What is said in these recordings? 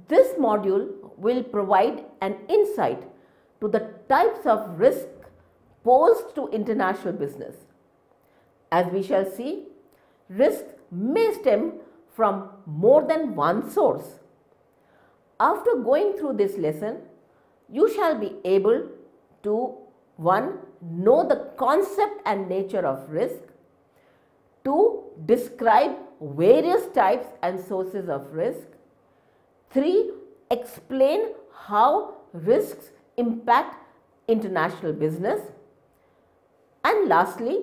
This module will provide an insight to the types of risk posed to international business. As we shall see, risk may stem from more than one source. After going through this lesson, you shall be able to 1. Know the concept and nature of risk, 2. Describe various types and sources of risk, 3. Explain how risks impact international business, and lastly,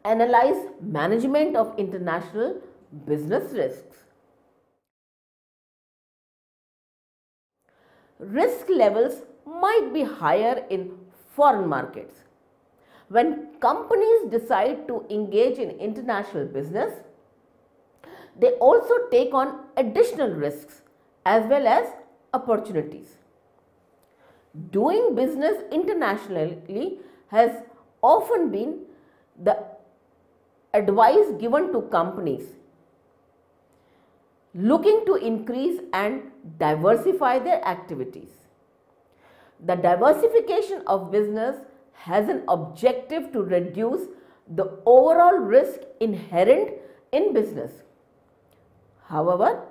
analyze management of international business risks. Risk levels might be higher in foreign markets. When companies decide to engage in international business, they also take on additional risks as well as opportunities. Doing business internationally has often been the advice given to companies looking to increase and diversify their activities. The diversification of business has an objective to reduce the overall risk inherent in business. However,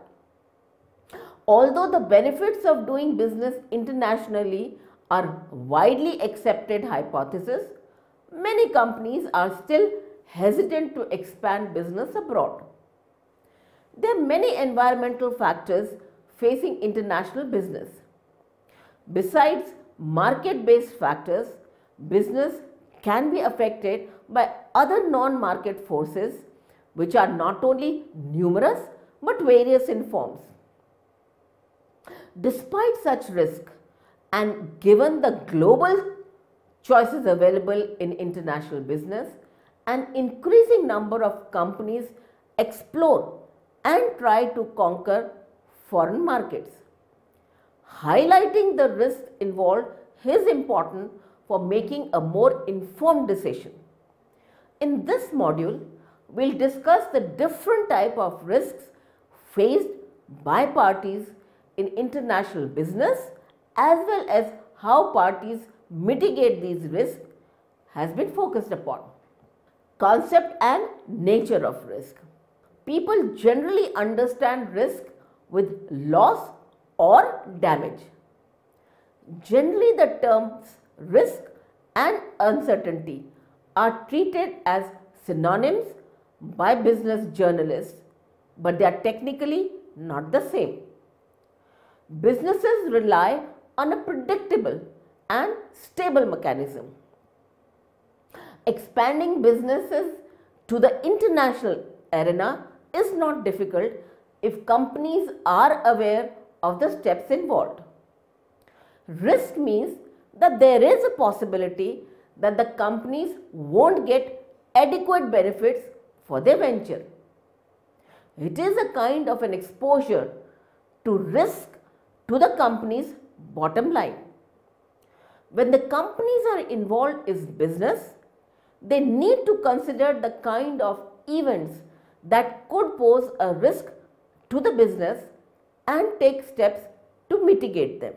although the benefits of doing business internationally are widely accepted hypothesis, many companies are still hesitant to expand business abroad. There are many environmental factors facing international business. Besides market-based factors, business can be affected by other non-market forces which are not only numerous but various in forms. Despite such risk and given the global choices available in international business, an increasing number of companies explore and try to conquer foreign markets. Highlighting the risks involved is important for making a more informed decision. In this module, we will discuss the different type of risks faced by parties in international business as well as how parties mitigate these risks has been focused upon. Concept and nature of risk. People generally understand risk with loss or damage. Generally, the terms risk and uncertainty are treated as synonyms by business journalists, but they are technically not the same. Businesses rely on a predictable and stable mechanism. Expanding businesses to the international arena is not difficult if companies are aware of the steps involved. Risk means that there is a possibility that the companies won't get adequate benefits for their venture. It is a kind of an exposure to risk to the company's bottom line. When the companies are involved in business, they need to consider the kind of events that could pose a risk to the business and take steps to mitigate them.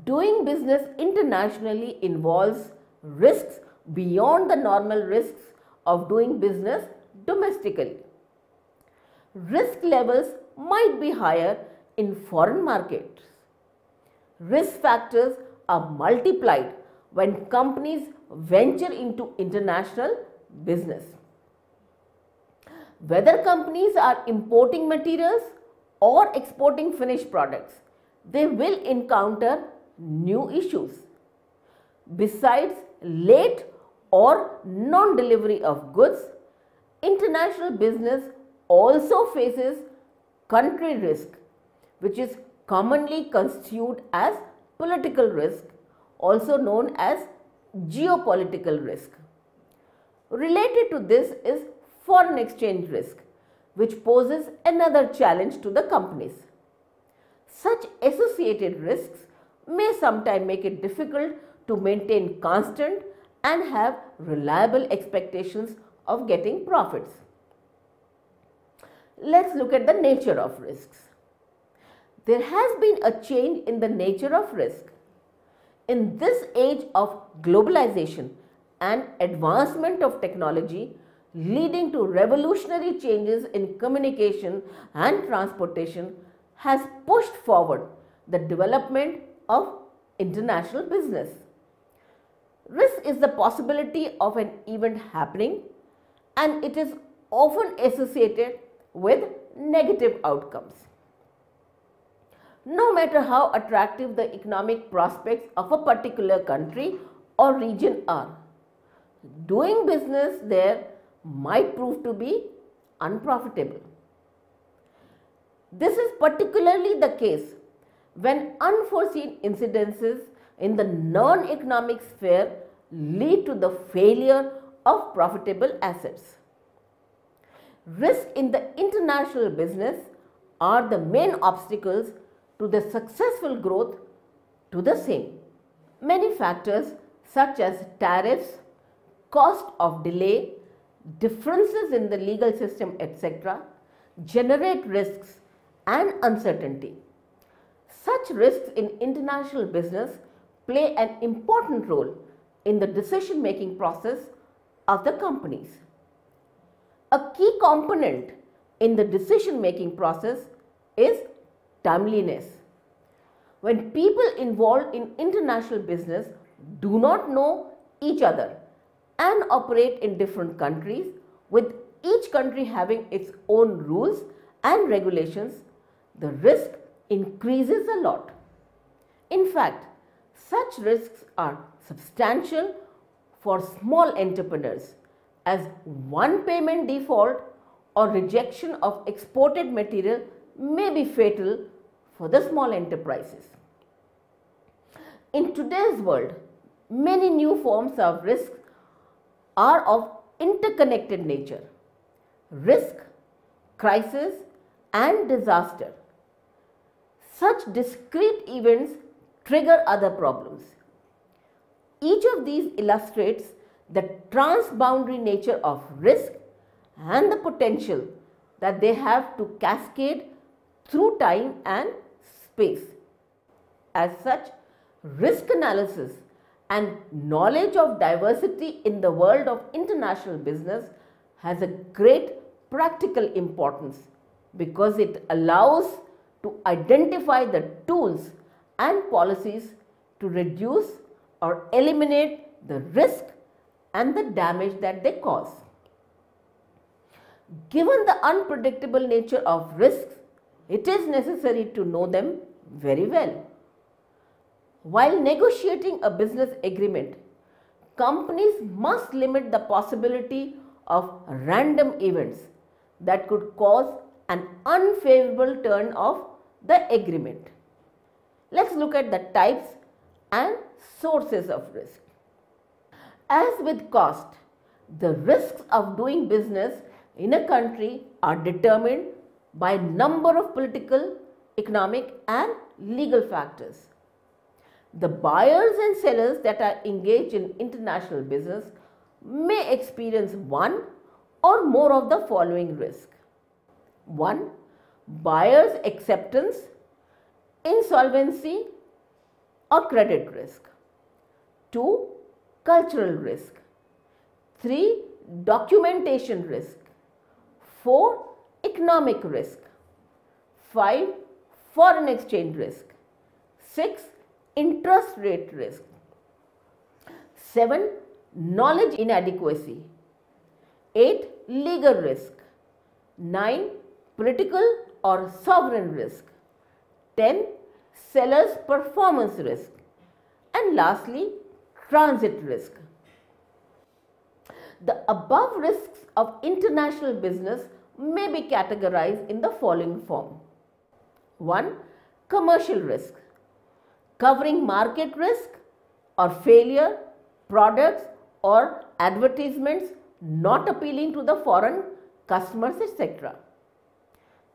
Doing business internationally involves risks beyond the normal risks of doing business domestically. Risk levels might be higher in foreign markets. Risk factors are multiplied when companies venture into international business. Whether companies are importing materials or exporting finished products, they will encounter new issues. Besides late or non-delivery of goods, international business also faces country risk, which is commonly construed as political risk, also known as geopolitical risk. Related to this is foreign exchange risk, which poses another challenge to the companies. Such associated risks may sometimes make it difficult to maintain constant and have reliable expectations of getting profits. Let's look at the nature of risks. There has been a change in the nature of risk. In this age of globalization and advancement of technology leading to revolutionary changes in communication and transportation has pushed forward the development of international business. Risk is the possibility of an event happening, and it is often associated with negative outcomes. No matter how attractive the economic prospects of a particular country or region are, doing business there might prove to be unprofitable. This is particularly the case when unforeseen incidences in the non-economic sphere lead to the failure of profitable assets. Risks in the international business are the main obstacles to the successful growth to the same. Many factors such as tariffs, cost of delay, differences in the legal system, etc., generate risks and uncertainty. Such risks in international business play an important role in the decision-making process of the companies. A key component in the decision-making process is timeliness. When people involved in international business do not know each other and operate in different countries, with each country having its own rules and regulations, the risk increases a lot. In fact, such risks are substantial for small entrepreneurs, as one payment default or rejection of exported material may be fatal for the small enterprises. In today's world, many new forms of risk are of interconnected nature. Risk, crisis, and disaster. Such discrete events trigger other problems. Each of these illustrates the transboundary nature of risk and the potential that they have to cascade through time and space. As such, risk analysis and knowledge of diversity in the world of international business has a great practical importance, because it allows to identify the tools and policies to reduce or eliminate the risk and the damage that they cause. Given the unpredictable nature of risks, it is necessary to know them very well. While negotiating a business agreement, companies must limit the possibility of random events that could cause an unfavorable turn of the agreement. Let's look at the types and sources of risk. As with cost, the risks of doing business in a country are determined by a number of political, economic, and legal factors. The buyers and sellers that are engaged in international business may experience one or more of the following risks. 1. Buyer's acceptance, insolvency or credit risk. 2. Cultural risk. 3. Documentation risk. 4. Economic risk. 5. Foreign exchange risk. 6. Interest rate risk. 7. Knowledge inadequacy. 8. Legal risk. 9. Political or sovereign risk. 10. Seller's performance risk. And lastly, transit risk. The above risks of international business may be categorized in the following form. 1. Commercial risk, covering market risk or failure, products or advertisements not appealing to the foreign customers, etc.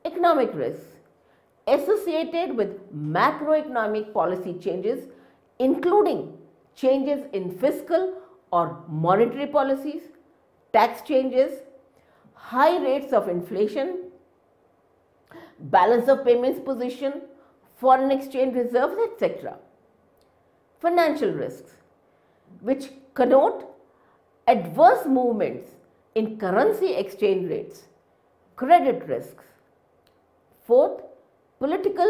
Economic risks, associated with macroeconomic policy changes, including changes in fiscal or monetary policies, tax changes, high rates of inflation, balance of payments position, foreign exchange reserves, etc. Financial risks, which connote adverse movements in currency exchange rates. Credit risks. Fourth, political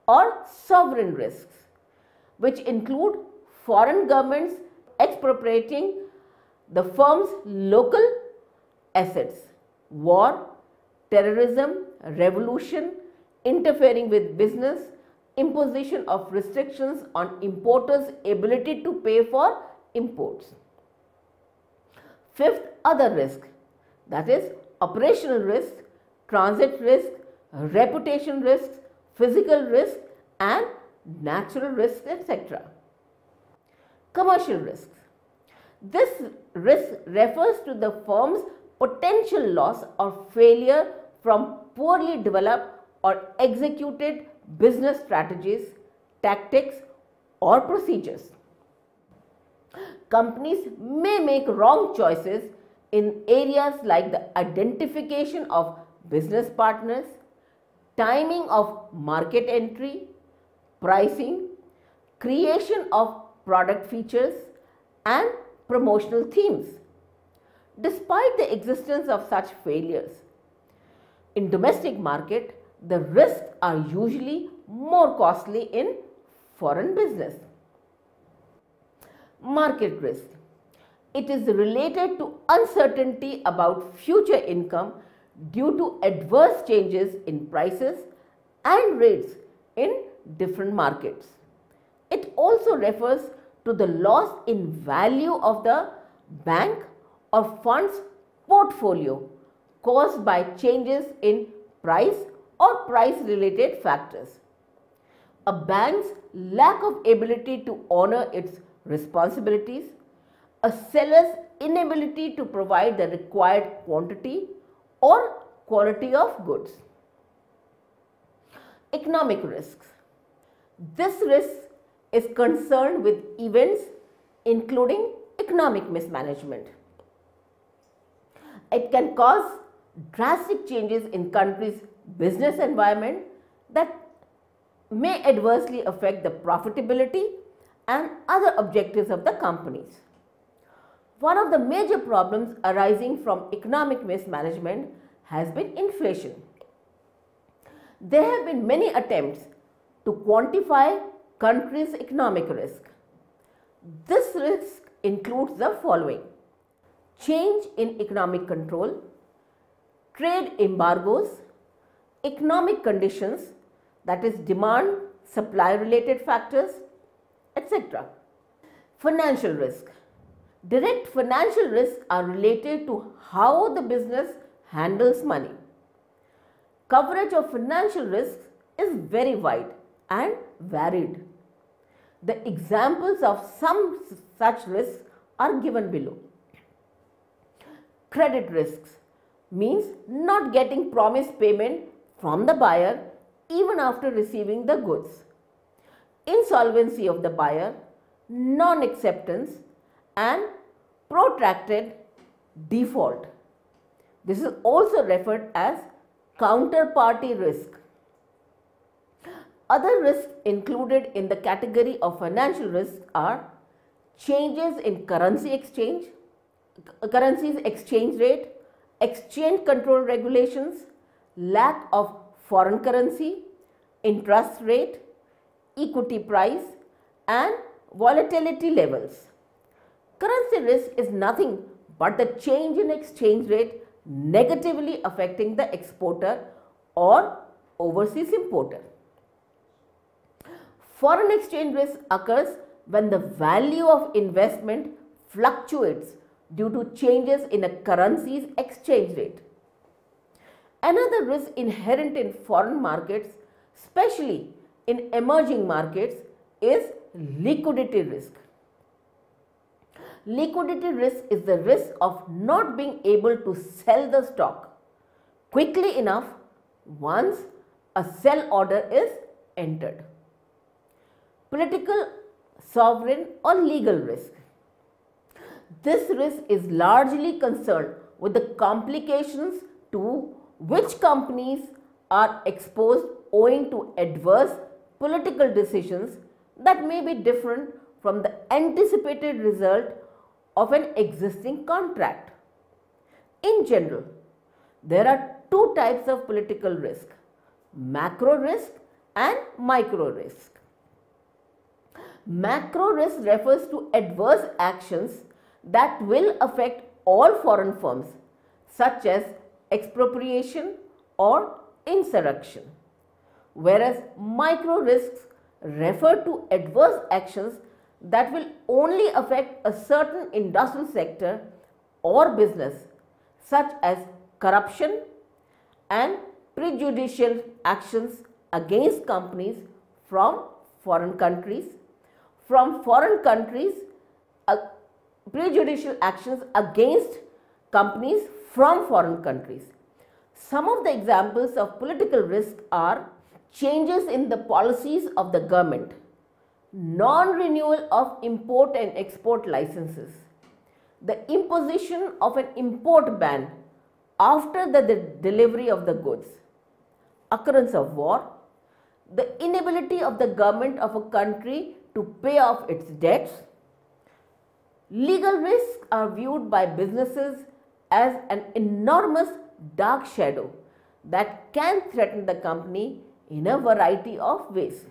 or sovereign risks, which include foreign governments expropriating the firm's local assets, war, terrorism, revolution, interfering with business, imposition of restrictions on importers' ability to pay for imports. Fifth, other risk, that is operational risk, transit risk, reputation risks, physical risk and natural risks, etc. Commercial risks. This risk refers to the firm's potential loss or failure from poorly developed or executed business strategies, tactics or procedures. Companies may make wrong choices in areas like the identification of business partners, timing of market entry, pricing, creation of product features and promotional themes. Despite the existence of such failures, in domestic market, the risks are usually more costly in foreign business. Market risk. It is related to uncertainty about future income due to adverse changes in prices and rates in different markets. It also refers to the loss in value of the bank or fund's portfolio caused by changes in price or price related factors. A bank's lack of ability to honor its responsibilities, a seller's inability to provide the required quantity or quality of goods. Economic risks. This risk is concerned with events including economic mismanagement. It can cause drastic changes in country's business environment that may adversely affect the profitability and other objectives of the companies. One of the major problems arising from economic mismanagement has been inflation. There have been many attempts to quantify countries' economic risk. This risk includes the following: change in economic control, trade embargoes, economic conditions, that is demand, supply related factors, etc. Financial risk. Direct financial risks are related to how the business handles money. Coverage of financial risks is very wide and varied. The examples of some such risks are given below. Credit risks means not getting promised payment from the buyer even after receiving the goods. Insolvency of the buyer, non-acceptance and protracted default. This is also referred as counterparty risk. Other risks included in the category of financial risks are changes in currency's exchange rate, exchange control regulations, lack of foreign currency, interest rate, equity price and volatility levels. Currency risk is nothing but the change in exchange rate negatively affecting the exporter or overseas importer. Foreign exchange risk occurs when the value of investment fluctuates due to changes in a currency's exchange rate. Another risk inherent in foreign markets, especially in emerging markets, is liquidity risk. Liquidity risk is the risk of not being able to sell the stock quickly enough once a sell order is entered. Political, sovereign or legal risk. This risk is largely concerned with the complications to which companies are exposed owing to adverse political decisions that may be different from the anticipated result of an existing contract. In general, there are two types of political risk: macro risk and micro risk. Macro risk refers to adverse actions that will affect all foreign firms, such as expropriation or insurrection, whereas micro risks refer to adverse actions that will only affect a certain industrial sector or business, such as corruption and prejudicial actions against companies from foreign countries, prejudicial actions against companies from foreign countries. Some of the examples of political risk are changes in the policies of the government, non-renewal of import and export licenses, the imposition of an import ban after the delivery of the goods, occurrence of war, the inability of the government of a country to pay off its debts. Legal risks are viewed by businesses as an enormous dark shadow that can threaten the company in a variety of ways.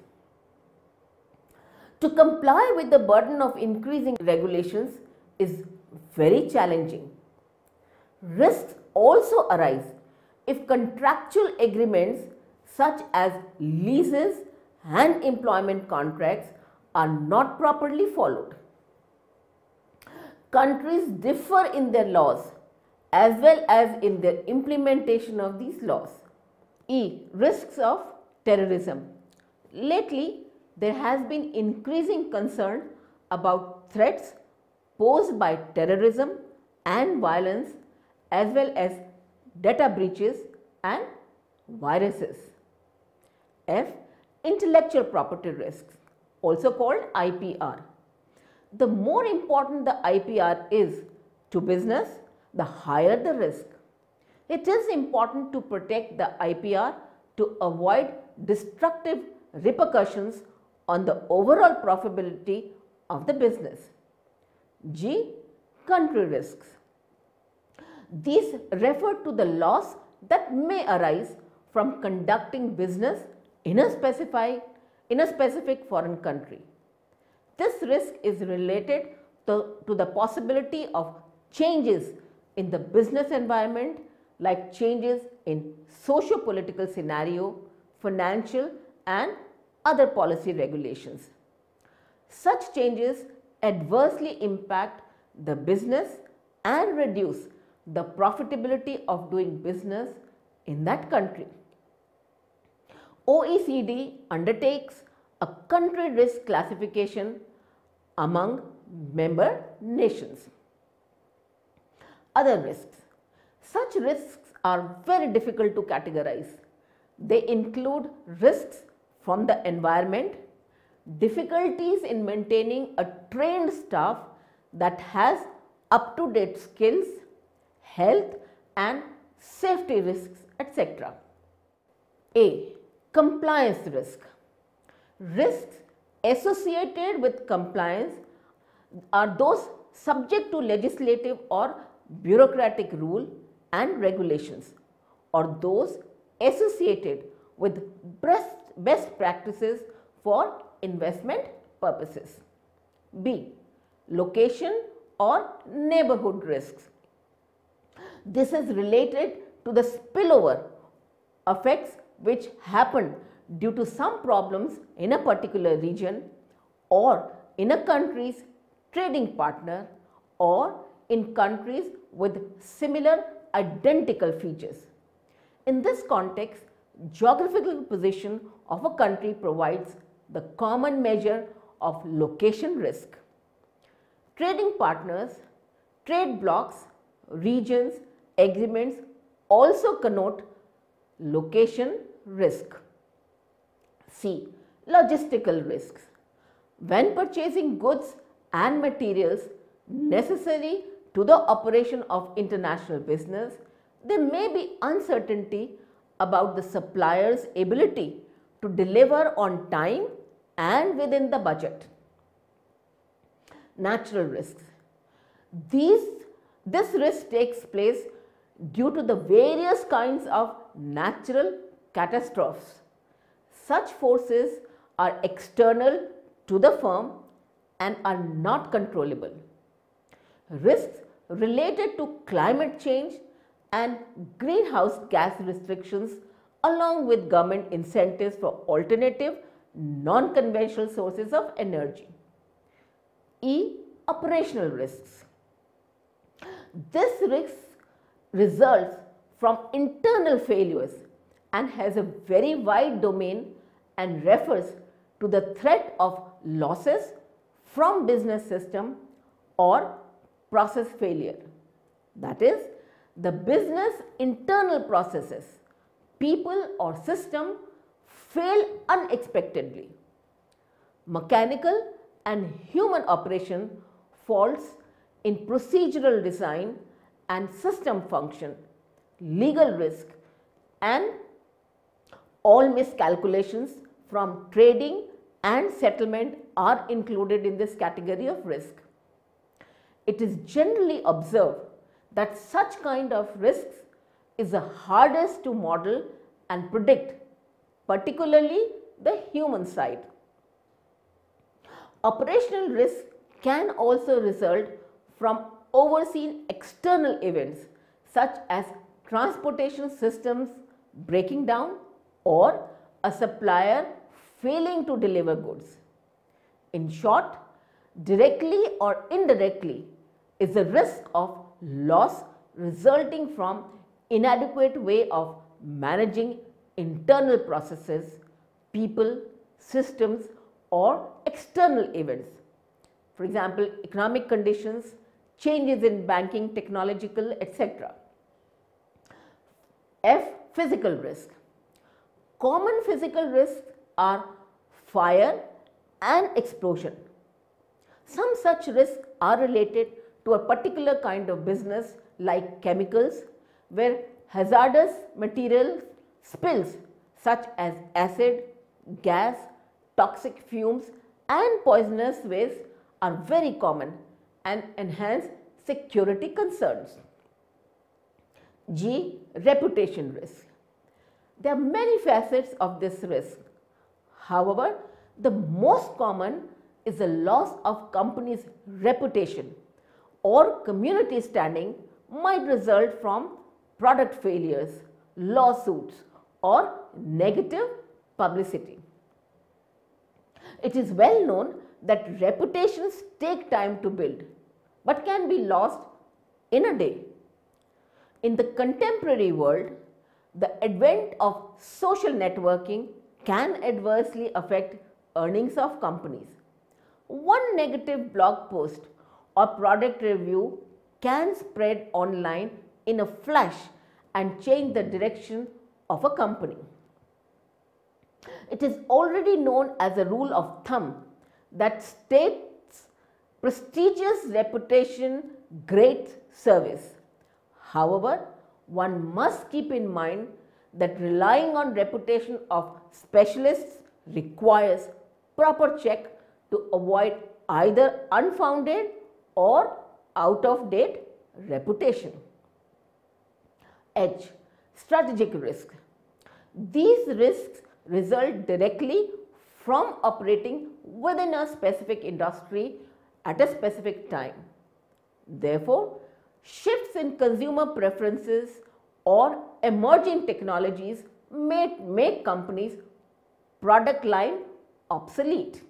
To comply with the burden of increasing regulations is very challenging. Risks also arise if contractual agreements such as leases and employment contracts are not properly followed. Countries differ in their laws as well as in their implementation of these laws. E. Risks of terrorism. Lately, there has been increasing concern about threats posed by terrorism and violence, as well as data breaches and viruses. F. Intellectual property risks, also called IPR. The more important the IPR is to business, the higher the risk. It is important to protect the IPR to avoid destructive repercussions on the overall profitability of the business. G. Country risks. These refer to the loss that may arise from conducting business in a specific foreign country. This risk is related to the possibility of changes in the business environment, like changes in socio-political scenario, financial and other policy regulations. Such changes adversely impact the business and reduce the profitability of doing business in that country. OECD undertakes a country risk classification among member nations. Other risks. Such risks are very difficult to categorize. They include risks from the environment, difficulties in maintaining a trained staff that has up-to-date skills, health and safety risks, etc. A. Compliance risk. Risks associated with compliance are those subject to legislative or bureaucratic rule and regulations, or those associated with best practices for investment purposes. B. Location or neighborhood risks. This is related to the spillover effects which happen due to some problems in a particular region or in a country's trading partner or in countries with similar identical features. In this context, geographical position of a country provides the common measure of location risk. Trading partners, trade blocs, regions, agreements also connote location risk. C. Logistical risks. When purchasing goods and materials necessary to the operation of international business, there may be uncertainty about the supplier's ability to deliver on time and within the budget. Natural risks. This risk takes place due to the various kinds of natural catastrophes. Such forces are external to the firm and are not controllable. Risks related to climate change and greenhouse gas restrictions, along with government incentives for alternative non-conventional sources of energy. E. Operational risks. This risk results from internal failures and has a very wide domain and refers to the threat of losses from business system or process failure. That is, the business internal processes, people or system fail unexpectedly. Mechanical and human operation faults in procedural design and system function, legal risk, and all miscalculations from trading and settlement are included in this category of risk. It is generally observed that such kind of risks is the hardest to model and predict, particularly the human side. Operational risk can also result from overseen external events such as transportation systems breaking down or a supplier failing to deliver goods. In short, directly or indirectly is the risk of loss resulting from inadequate way of managing internal processes, people, systems or external events. For example, economic conditions, changes in banking, technological, etc. F. Physical risk. Common physical risks are fire and explosion. Some such risks are related to a particular kind of business like chemicals, where hazardous material spills such as acid, gas, toxic fumes and poisonous waste are very common and enhance security concerns. G. Reputation risk. There are many facets of this risk. However, the most common is the loss of company's reputation or community standing might result from product failures, lawsuits or negative publicity. It is well known that reputations take time to build but can be lost in a day. In the contemporary world, the advent of social networking can adversely affect earnings of companies. One negative blog post or product review can spread online in a flash and change the direction of a company. It is already known as a rule of thumb that states prestigious reputation, great service. However, one must keep in mind that relying on reputation of specialists requires proper check to avoid either unfounded or out of date reputation. H. Strategic risk. These risks result directly from operating within a specific industry at a specific time. Therefore, shifts in consumer preferences or emerging technologies may make companies' product line obsolete.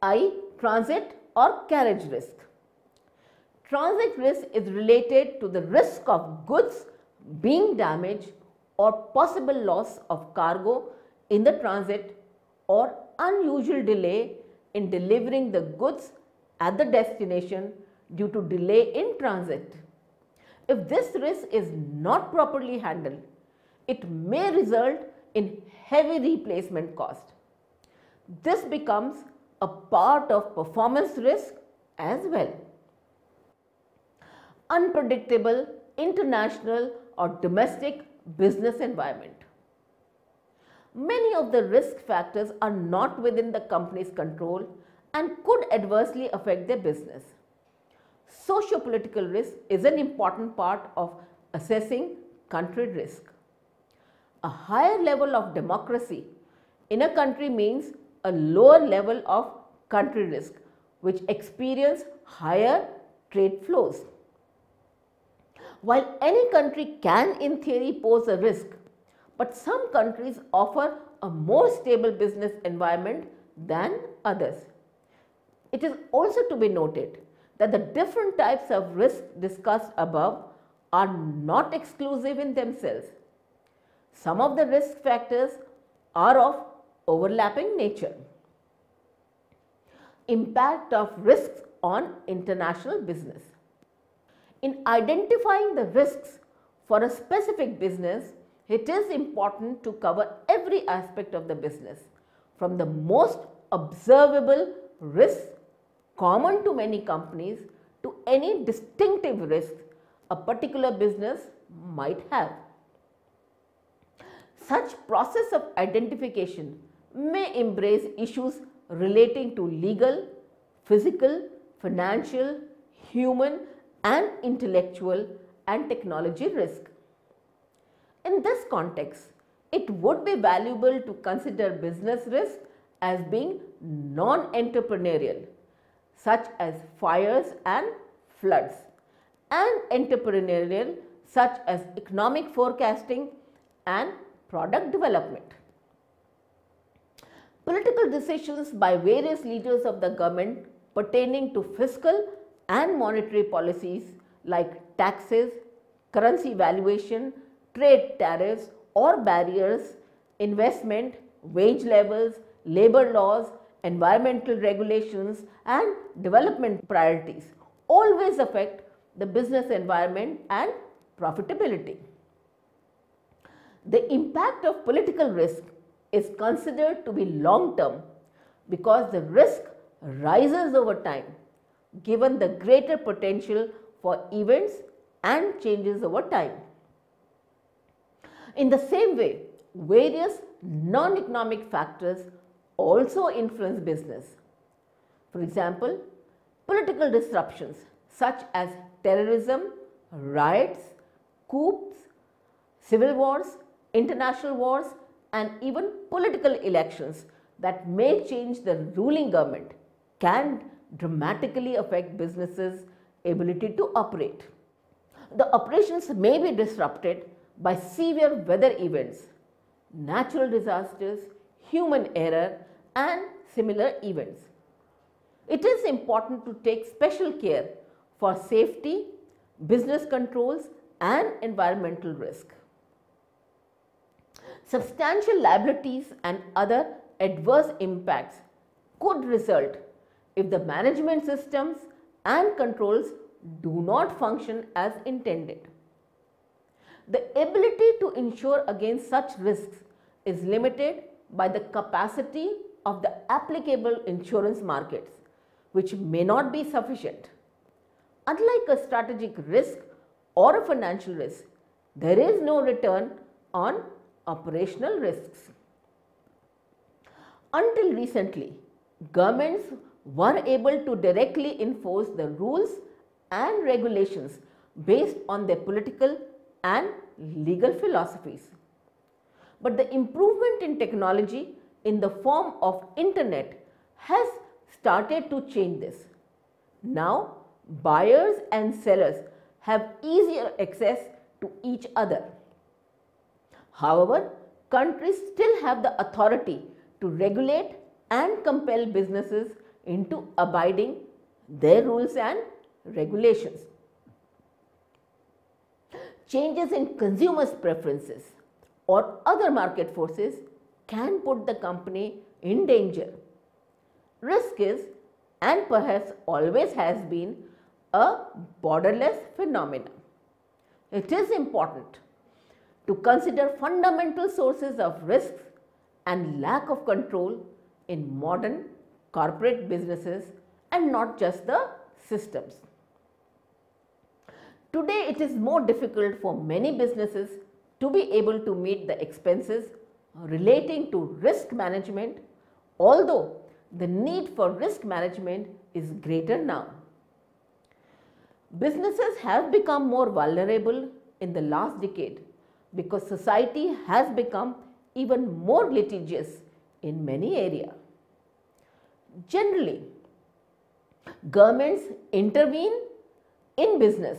I. Transit or carriage risk. Transit risk is related to the risk of goods being damaged or possible loss of cargo in the transit or unusual delay in delivering the goods at the destination due to delay in transit. If this risk is not properly handled, it may result in heavy replacement cost. This becomes a part of performance risk as well. Unpredictable international or domestic business environment. Many of the risk factors are not within the company's control and could adversely affect their business. Socio-political risk is an important part of assessing country risk. A higher level of democracy in a country means a lower level of country risk, which experience higher trade flows. While any country can in theory pose a risk, but some countries offer a more stable business environment than others. It is also to be noted that the different types of risk discussed above are not exclusive in themselves. Some of the risk factors are of overlapping nature. Impact of risks on international business. In identifying the risks for a specific business, it is important to cover every aspect of the business, from the most observable risks common to many companies to any distinctive risks a particular business might have. Such process of identification may embrace issues relating to legal, physical, financial, human and intellectual and technology risk. In this context, it would be valuable to consider business risk as being non-entrepreneurial, such as fires and floods, and entrepreneurial, such as economic forecasting and product development. Political decisions by various leaders of the government pertaining to fiscal and monetary policies like taxes, currency valuation, trade tariffs or barriers, investment, wage levels, labor laws, environmental regulations and development priorities always affect the business environment and profitability. The impact of political risk is considered to be long term because the risk rises over time given the greater potential for events and changes over time. In the same way, various non-economic factors also influence business. For example, political disruptions such as terrorism, riots, coups, civil wars, international wars and even political elections that may change the ruling government can dramatically affect businesses' ability to operate. The operations may be disrupted by severe weather events, natural disasters, human error and similar events. It is important to take special care for safety, business controls and environmental risk. Substantial liabilities and other adverse impacts could result if the management systems and controls do not function as intended. The ability to insure against such risks is limited by the capacity of the applicable insurance markets, which may not be sufficient. Unlike a strategic risk or a financial risk, there is no return on operational risks. Until recently, governments were able to directly enforce the rules and regulations based on their political and legal philosophies. But the improvement in technology in the form of internet has started to change this. Now, buyers and sellers have easier access to each other. However, countries still have the authority to regulate and compel businesses into abiding their rules and regulations. Changes in consumers' preferences or other market forces can put the company in danger. Risk is, and perhaps always has been, a borderless phenomenon. It is important to consider fundamental sources of risks and lack of control in modern corporate businesses and not just the systems. Today, it is more difficult for many businesses to be able to meet the expenses relating to risk management, although the need for risk management is greater now. Businesses have become more vulnerable in the last decade because society has become even more litigious in many areas. Generally, governments intervene in business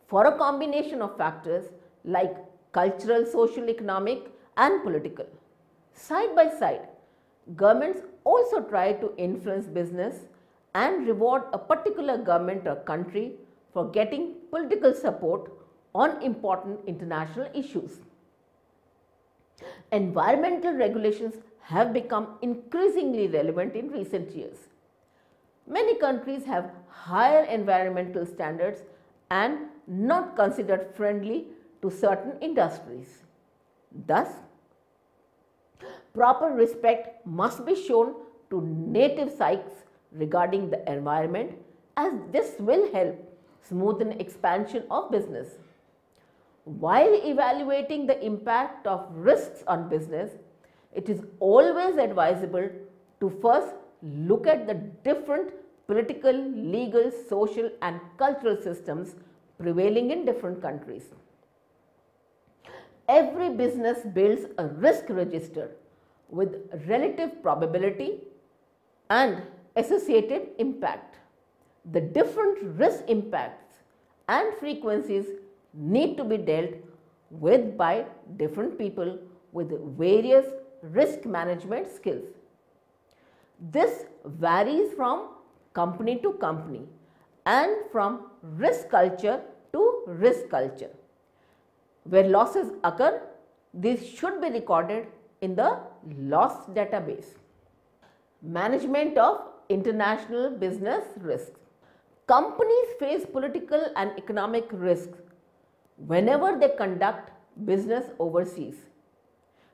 for a combination of factors like cultural, social, economic and political. Side by side, governments also try to influence business and reward a particular government or country for getting political support on important international issues. Environmental regulations have become increasingly relevant in recent years. Many countries have higher environmental standards and not considered friendly to certain industries. Thus, proper respect must be shown to native sites regarding the environment, as this will help smoothen expansion of business. While evaluating the impact of risks on business, it is always advisable to first look at the different political, legal, social and cultural systems prevailing in different countries. Every business builds a risk register with relative probability and associated impact. The different risk impacts and frequencies need to be dealt with by different people with various risk management skills. This varies from company to company and from risk culture to risk culture. Where losses occur, these should be recorded in the loss database. Management of international business risks. Companies face political and economic risks whenever they conduct business overseas,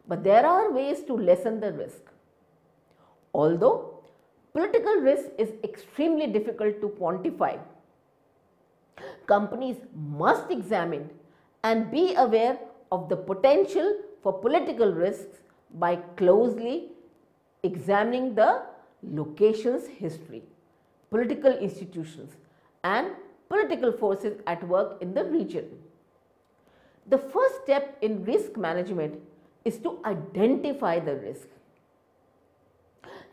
but there are ways to lessen the risk. Although political risk is extremely difficult to quantify, companies must examine and be aware of the potential for political risks by closely examining the location's history, political institutions and political forces at work in the region. The first step in risk management is to identify the risk.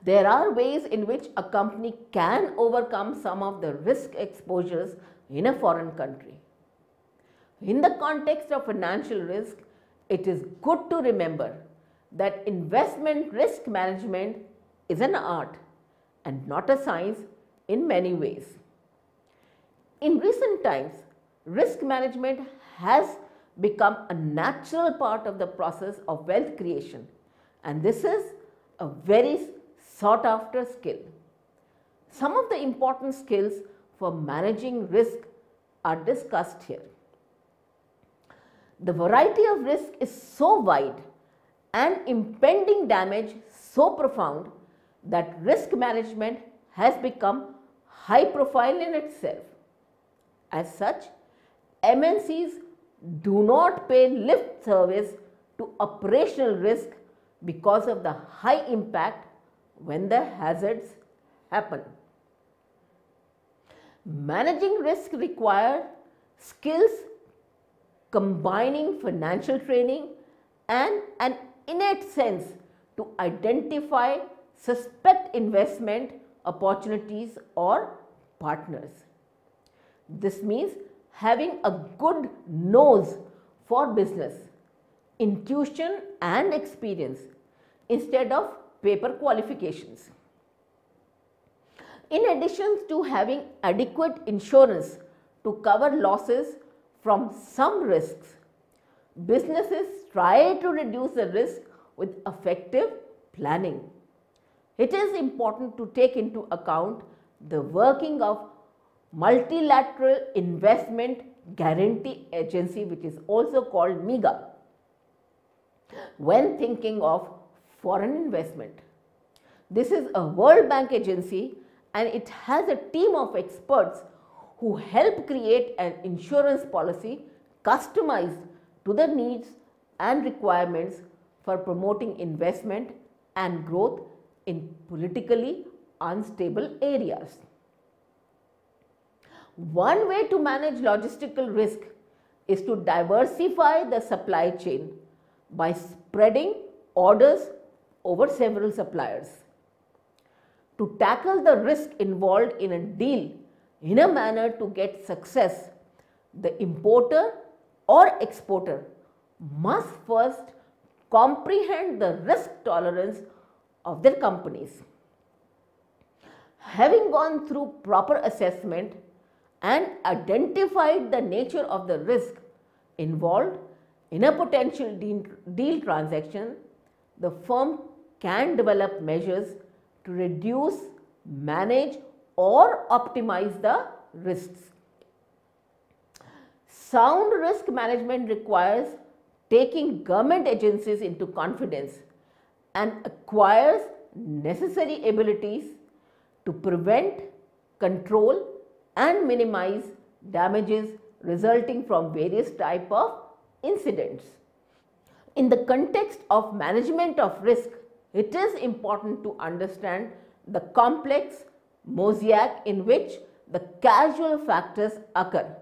There are ways in which a company can overcome some of the risk exposures in a foreign country. In the context of financial risk, it is good to remember that investment risk management is an art and not a science in many ways. In recent times, risk management has become a natural part of the process of wealth creation, and this is a very sought after skill. Some of the important skills for managing risk are discussed here. The variety of risk is so wide and impending damage so profound that risk management has become high profile in itself. As such, MNCs do not pay lip service to operational risk because of the high impact when the hazards happen. Managing risk requires skills combining financial training and an innate sense to identify suspect investment opportunities or partners. This means having a good nose for business, intuition and experience instead of paper qualifications. In addition to having adequate insurance to cover losses from some risks, businesses try to reduce the risk with effective planning. It is important to take into account the working of Multilateral Investment Guarantee Agency, which is also called MIGA, when thinking of foreign investment. This is a World Bank agency and it has a team of experts who help create an insurance policy customized to the needs and requirements for promoting investment and growth in politically unstable areas. One way to manage logistical risk is to diversify the supply chain by spreading orders over several suppliers. To tackle the risk involved in a deal in a manner to get success, the importer or exporter must first comprehend the risk tolerance of their companies. Having gone through proper assessment and identified the nature of the risk involved in a potential deal transaction, the firm can develop measures to reduce, manage or optimize the risks. Sound risk management requires taking government agencies into confidence and acquires necessary abilities to prevent, control and minimize damages resulting from various types of incidents. In the context of management of risk, it is important to understand the complex mosaic in which the causal factors occur.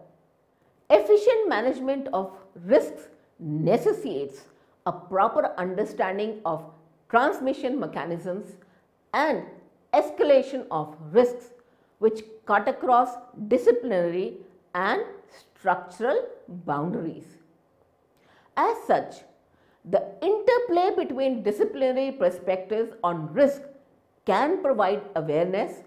Efficient management of risks necessitates a proper understanding of transmission mechanisms and escalation of risks which cut across disciplinary and structural boundaries. As such, the interplay between disciplinary perspectives on risk can provide awareness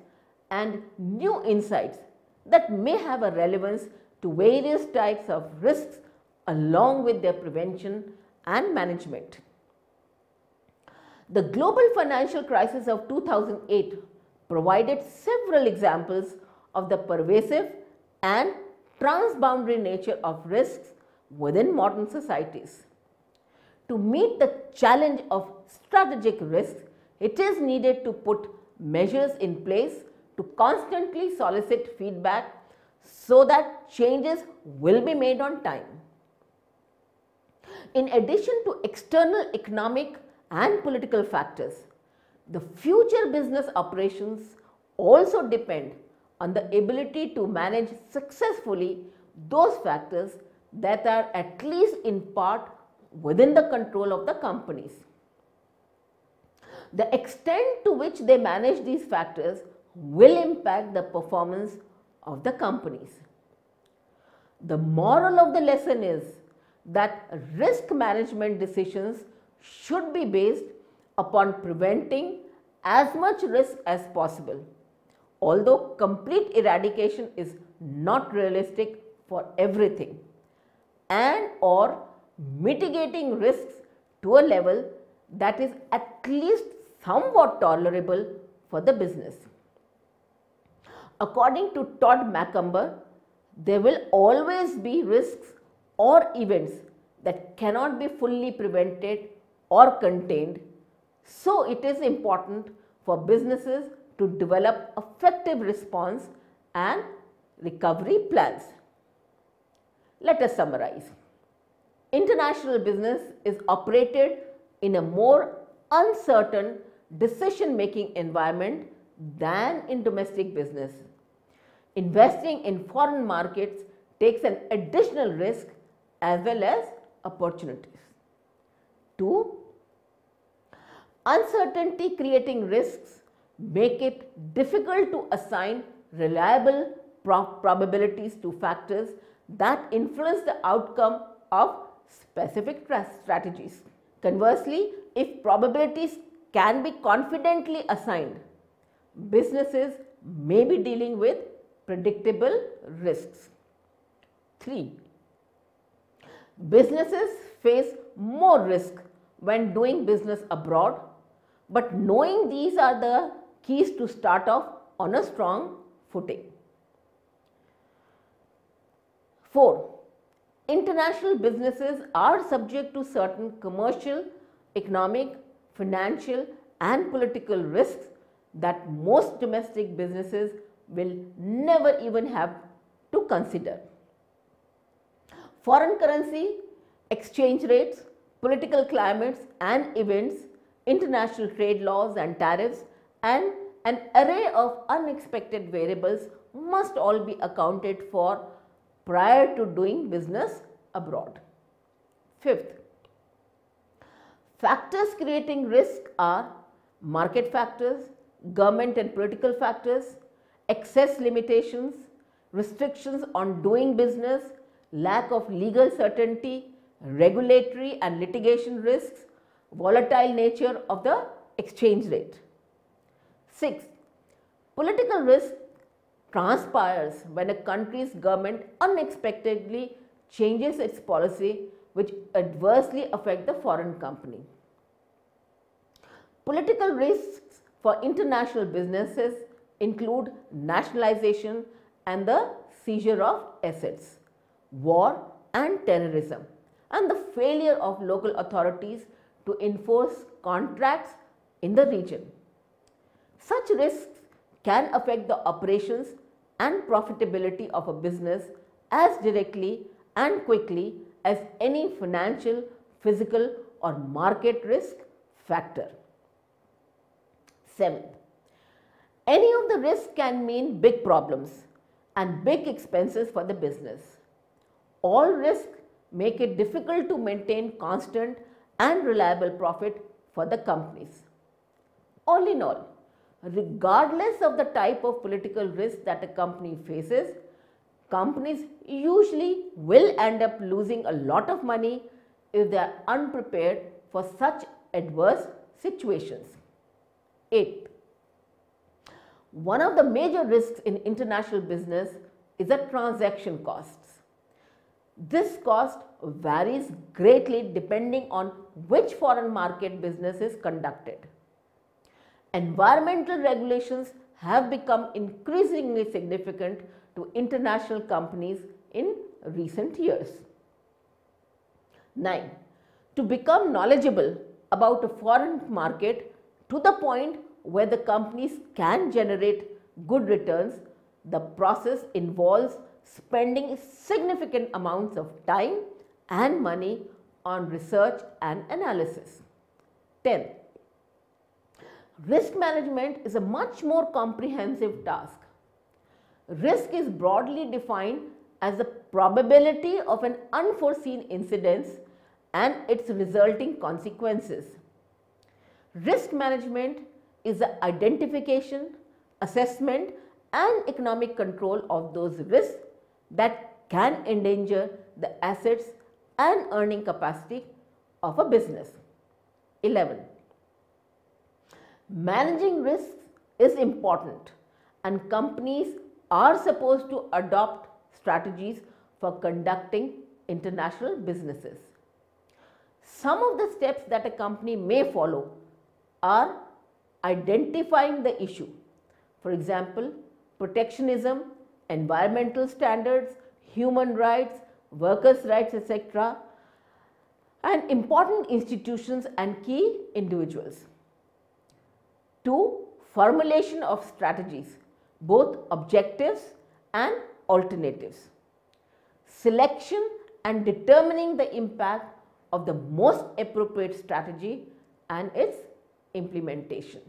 and new insights that may have a relevance to various types of risks along with their prevention and management. The global financial crisis of 2008 provided several examples of the pervasive and transboundary nature of risks within modern societies. To meet the challenge of strategic risks, it is needed to put measures in place to constantly solicit feedback so that changes will be made on time. In addition to external economic and political factors, the future business operations also depend on the ability to manage successfully those factors that are at least in part within the control of the companies. The extent to which they manage these factors will impact the performance of the companies. The moral of the lesson is that risk management decisions should be based upon preventing as much risk as possible, although complete eradication is not realistic for everything, and or mitigating risks to a level that is at least somewhat tolerable for the business. According to Todd Macomber, there will always be risks or events that cannot be fully prevented or contained, so it is important for businesses to develop effective response and recovery plans. Let us summarize. International business is operated in a more uncertain decision-making environment than in domestic business. Investing in foreign markets takes an additional risk as well as opportunities. 2. Uncertainty creating risks make it difficult to assign reliable probabilities to factors that influence the outcome of specific strategies. Conversely, if probabilities can be confidently assigned, businesses may be dealing with predictable risks. 3. Businesses face more risk when doing business abroad, but knowing these are the keys to start off on a strong footing. 4. International businesses are subject to certain commercial, economic, financial and political risks that most domestic businesses will never even have to consider. Foreign currency, exchange rates, political climates and events, international trade laws and tariffs, and an array of unexpected variables must all be accounted for prior to doing business abroad. Fifth, factors creating risk are market factors, government and political factors, excess limitations, restrictions on doing business, lack of legal certainty, regulatory and litigation risks, volatile nature of the exchange rate. 6. Political risk transpires when a country's government unexpectedly changes its policy which adversely affect the foreign company. Political risks for international businesses include nationalization and the seizure of assets, war and terrorism, and the failure of local authorities to enforce contracts in the region. Such risks can affect the operations and profitability of a business as directly and quickly as any financial, physical or market risk factor. 7th, any of the risks can mean big problems and big expenses for the business. All risks make it difficult to maintain constant and reliable profit for the companies. All in all, regardless of the type of political risk that a company faces, companies usually will end up losing a lot of money if they are unprepared for such adverse situations. 8. One of the major risks in international business is the transaction costs. This cost varies greatly depending on which foreign market business is conducted. Environmental regulations have become increasingly significant to international companies in recent years. 9. To become knowledgeable about a foreign market to the point where the companies can generate good returns, the process involves spending significant amounts of time and money on research and analysis. 10. Risk management is a much more comprehensive task. Risk is broadly defined as the probability of an unforeseen incident and its resulting consequences. Risk management is the identification, assessment and economic control of those risks that can endanger the assets and earning capacity of a business. 11. Managing risks is important and companies are supposed to adopt strategies for conducting international businesses. Some of the steps that a company may follow are identifying the issue. For example, protectionism, environmental standards, human rights, workers' rights, etc., and important institutions and key individuals. 2. Formulation of strategies, both objectives and alternatives. Selection and determining the impact of the most appropriate strategy and its implementation.